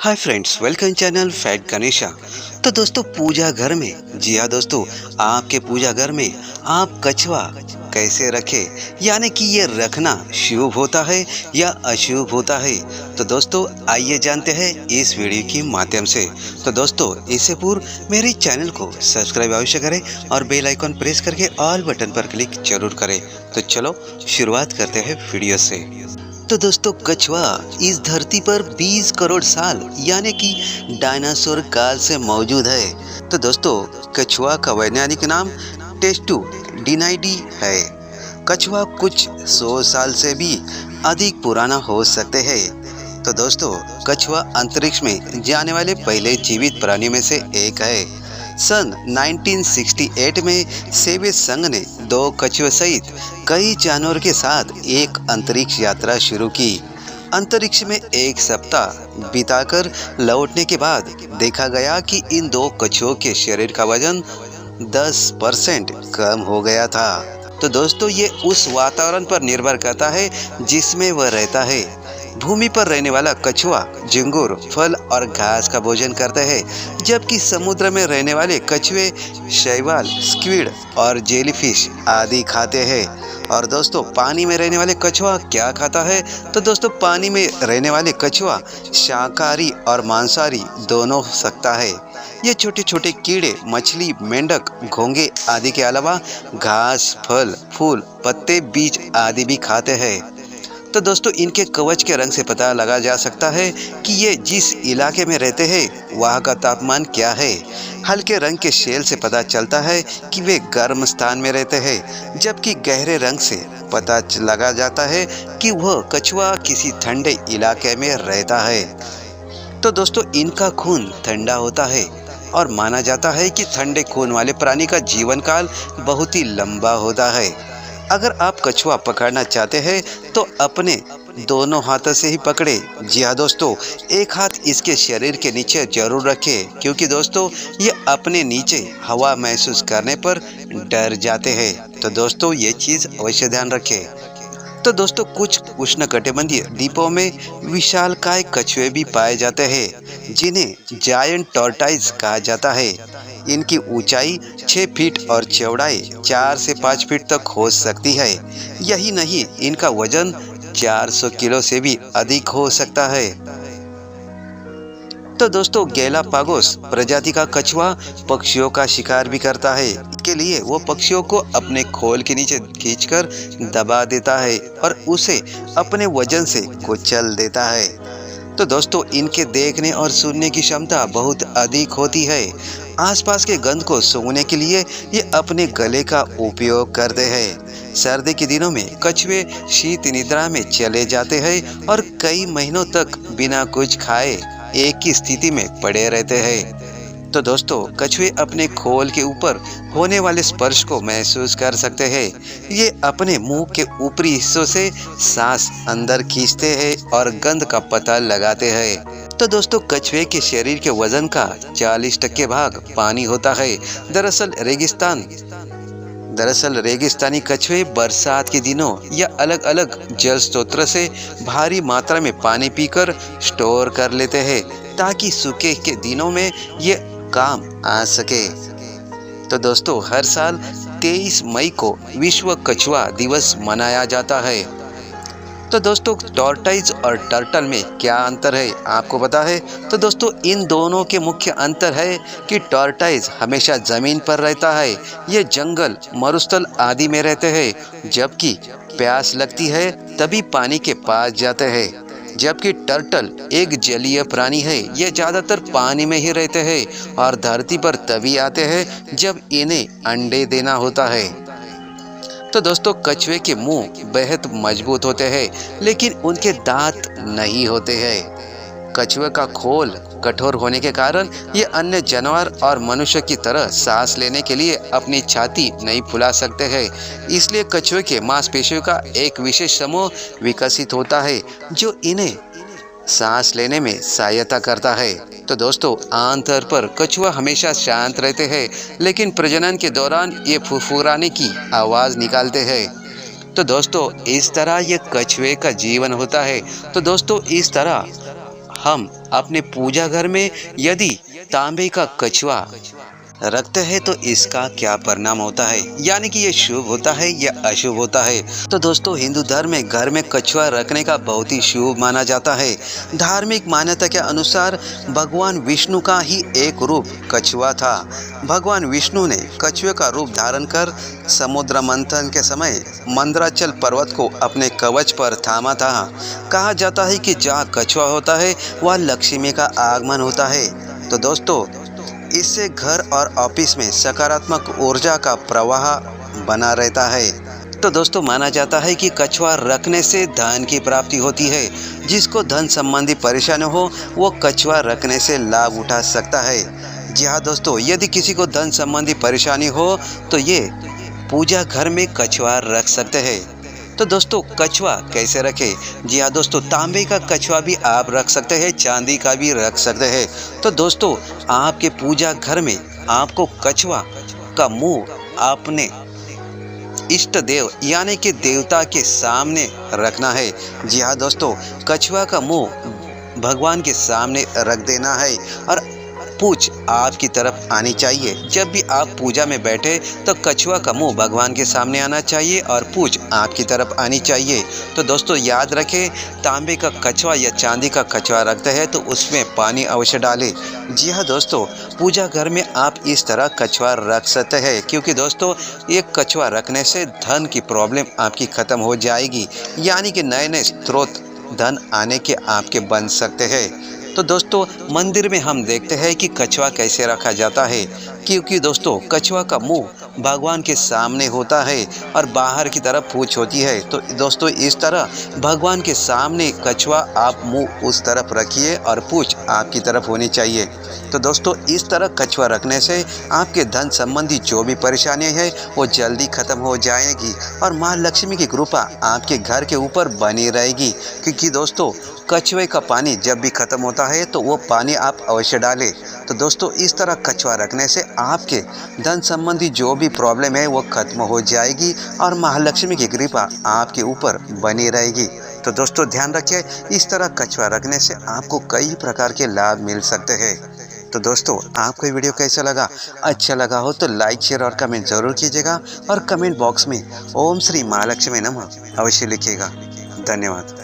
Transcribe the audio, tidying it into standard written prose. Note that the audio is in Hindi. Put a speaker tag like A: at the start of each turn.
A: Hi friends, welcome channel fat Ganesha. तो दोस्तों, पूजा घर में, जी हाँ दोस्तों, आपके पूजा घर में आप कछुआ कैसे रखें, यानी कि ये रखना शुभ होता है या अशुभ होता है। तो दोस्तों, आइए जानते हैं इस वीडियो के माध्यम से। तो दोस्तों, इससे पूर्व मेरे चैनल को सब्सक्राइब अवश्य करें और बेल आइकन प्रेस करके ऑल बटन पर क्लिक जरूर करें। तो चलो शुरुआत करते हैं वीडियो से। तो दोस्तों, कछुआ इस धरती पर 20 करोड़ साल यानी कि डायनासोर काल से मौजूद है। तो दोस्तों, कछुआ का वैज्ञानिक नाम टेस्टुडिनाइडी है। कछुआ कुछ 100 साल से भी अधिक पुराना हो सकते हैं। तो दोस्तों, कछुआ अंतरिक्ष में जाने वाले पहले जीवित प्राणियों में से एक है। सन 1968 में सोवियत संघ ने 2 कछुए सहित कई जानवरों के साथ एक अंतरिक्ष यात्रा शुरू की। अंतरिक्ष में 1 सप्ताह बिताकर लौटने के बाद देखा गया कि इन 2 कछुओं के शरीर का वजन 10% कम हो गया था। तो दोस्तों, ये उस वातावरण पर निर्भर करता है जिसमें वह रहता है। भूमि पर रहने वाला कछुआ झिंगुर, फल और घास का भोजन करते हैं, जबकि समुद्र में रहने वाले कछुए शैवाल, स्क्विड और जेलीफिश आदि खाते हैं। और दोस्तों, पानी में रहने वाले कछुआ क्या खाता है? तो दोस्तों, पानी में रहने वाले कछुआ शाकाहारी और मांसाहारी दोनों हो सकता है। ये छोटे छोटे कीड़े, मछली, मेंढक, घोंगे आदि के अलावा घास, फल, फूल, पत्ते, बीज आदि भी खाते हैं। तो दोस्तों, इनके कवच के रंग से पता लगा जा सकता है कि ये जिस इलाके में रहते हैं वहाँ का तापमान क्या है। हल्के रंग के शेल से पता चलता है कि वे गर्म स्थान में रहते हैं, जबकि गहरे रंग से पता लगा जाता है कि वह कछुआ किसी ठंडे इलाके में रहता है। तो दोस्तों, इनका खून ठंडा होता है और माना जाता है कि ठंडे खून वाले प्राणी का जीवन काल बहुत ही लंबा होता है। अगर आप कछुआ पकड़ना चाहते हैं तो अपने दोनों हाथों से ही पकड़े। जी हाँ दोस्तों, एक हाथ इसके शरीर के नीचे जरूर रखें, क्योंकि दोस्तों ये अपने नीचे हवा महसूस करने पर डर जाते हैं। तो दोस्तों, ये चीज़ अवश्य ध्यान रखें। तो दोस्तों, कुछ उष्णकटिबंधीय द्वीपों में विशालकाय कछुए भी पाए जाते हैं, जिन्हें जायंट टॉर्टाइज कहा जाता है। इनकी ऊंचाई 6 फीट और चौड़ाई 4 से 5 फीट तक हो सकती है। यही नहीं, इनका वजन 400 किलो से भी अधिक हो सकता है। तो दोस्तों, गैलापागोस प्रजाति का कछुआ पक्षियों का शिकार भी करता है। इसके लिए वो पक्षियों को अपने खोल के नीचे खींचकर दबा देता है और उसे अपने वजन से कुचल देता है। तो दोस्तों, इनके देखने और सुनने की क्षमता बहुत अधिक होती है। आसपास के गंध को सूंघने के लिए ये अपने गले का उपयोग करते हैं। सर्दी के दिनों में कछुए शीत निद्रा में चले जाते हैं और कई महीनों तक बिना कुछ खाए एक ही स्थिति में पड़े रहते हैं। तो दोस्तों, कछुए अपने खोल के ऊपर होने वाले स्पर्श को महसूस कर सकते हैं। ये अपने मुंह के ऊपरी हिस्सों से सांस अंदर खींचते हैं और गंध का पता लगाते हैं। तो दोस्तों, कछुए के शरीर के वजन का 40% भाग पानी होता है। दरअसल रेगिस्तानी कछुए बरसात के दिनों या अलग अलग जल स्रोत से भारी मात्रा में पानी पीकर स्टोर कर लेते हैं, ताकि सूखे के दिनों में ये काम आ सके। तो दोस्तों, हर साल 23 मई को विश्व कछुआ दिवस मनाया जाता है। तो दोस्तों, टॉर्टाइज और टर्टल में क्या अंतर है, आपको पता है? तो दोस्तों, इन दोनों के मुख्य अंतर है कि टॉर्टाइज हमेशा जमीन पर रहता है, ये जंगल, मरुस्थल आदि में रहते हैं, जबकि प्यास लगती है तभी पानी के पास जाते हैं। जबकि टर्टल एक जलीय प्राणी है, ये ज़्यादातर पानी में ही रहते हैं और धरती पर तभी आते हैं जब इन्हें अंडे देना होता है। तो दोस्तों, कछुए के मुंह बेहद मजबूत होते हैं, लेकिन उनके दांत नहीं होते हैं। कछुए का खोल कठोर होने के कारण ये अन्य जानवर और मनुष्य की तरह सांस लेने के लिए अपनी छाती नहीं फुला सकते हैं। इसलिए कछुए के मांसपेशियों का एक विशेष समूह विकसित होता है जो इन्हें सांस लेने में सहायता करता है। तो दोस्तों, आमतौर पर कछुआ हमेशा शांत रहते हैं, लेकिन प्रजनन के दौरान ये फुफुराने की आवाज़ निकालते हैं। तो दोस्तों, इस तरह ये कछुए का जीवन होता है। तो दोस्तों, इस तरह हम अपने पूजा घर में यदि तांबे का कछुआ रखते हैं तो इसका क्या परिणाम होता है, यानी कि ये शुभ होता है या अशुभ होता है। तो दोस्तों हिंदू धर्म में घर में कछुआ रखने का बहुत ही शुभ माना जाता है। धार्मिक मान्यता के अनुसार भगवान विष्णु का ही एक रूप कछुआ था। भगवान विष्णु ने कछुए का रूप धारण कर समुद्र मंथन के समय मंदराचल पर्वत को अपने कवच पर थामा था। कहा जाता है कि जहाँ कछुआ होता है वह लक्ष्मी का आगमन होता है। तो दोस्तों इससे घर और ऑफिस में सकारात्मक ऊर्जा का प्रवाह बना रहता है। तो दोस्तों माना जाता है कि कछुआ रखने से धन की प्राप्ति होती है। जिसको धन संबंधी परेशानी हो वो कछुआ रखने से लाभ उठा सकता है। जी हाँ दोस्तों, यदि किसी को धन संबंधी परेशानी हो तो ये पूजा घर में कछुआ रख सकते हैं। तो दोस्तों कछुआ कैसे रखें? जी हाँ दोस्तों, तांबे का कछुआ भी आप रख सकते हैं, चांदी का भी रख सकते हैं। तो दोस्तों आपके पूजा घर में आपको कछुआ का मुंह अपने इष्ट देव यानी कि देवता के सामने रखना है। जी हाँ दोस्तों, कछुआ का मुंह भगवान के सामने रख देना है और पूछ आपकी तरफ आनी चाहिए। जब भी आप पूजा में बैठे तो कछुआ का मुंह भगवान के सामने आना चाहिए और पूछ आपकी तरफ आनी चाहिए। तो दोस्तों याद रखें, तांबे का कछुआ या चांदी का कछुआ रखते हैं तो उसमें पानी अवश्य डालें। जी हाँ दोस्तों, पूजा घर में आप इस तरह कछुआ रख सकते हैं, क्योंकि दोस्तों एक कछुआ रखने से धन की प्रॉब्लम आपकी ख़त्म हो जाएगी, यानी कि नए नए स्रोत धन आने के आपके बन सकते हैं। तो दोस्तों मंदिर में हम देखते हैं कि कछुआ कैसे रखा जाता है, क्योंकि दोस्तों कछुआ का मुंह भगवान के सामने होता है और बाहर की तरफ पूंछ होती है। तो दोस्तों इस तरह भगवान के सामने कछुआ आप मुंह उस तरफ रखिए और पूंछ आपकी तरफ होनी चाहिए। तो दोस्तों इस तरह कछुआ रखने से आपके धन संबंधी जो भी परेशानियां है वो जल्दी खत्म हो जाएगी और माँ लक्ष्मी की कृपा आपके घर के ऊपर बनी रहेगी। क्योंकि दोस्तों कछुए का पानी जब भी खत्म होता है तो वो पानी आप अवश्य डालें। तो दोस्तों इस तरह कछुआ रखने से आपके धन संबंधी जो भी प्रॉब्लम है वो खत्म हो जाएगी और महालक्ष्मी की कृपा आपके ऊपर बनी रहेगी। तो दोस्तों ध्यान रखिए, इस तरह कछुआ रखने से आपको कई प्रकार के लाभ मिल सकते हैं। तो दोस्तों आपको ये वीडियो कैसा लगा? अच्छा लगा हो तो लाइक शेयर और कमेंट जरूर कीजिएगा और कमेंट बॉक्स में ओम श्री महालक्ष्मी नमः अवश्य लिखिएगा। धन्यवाद।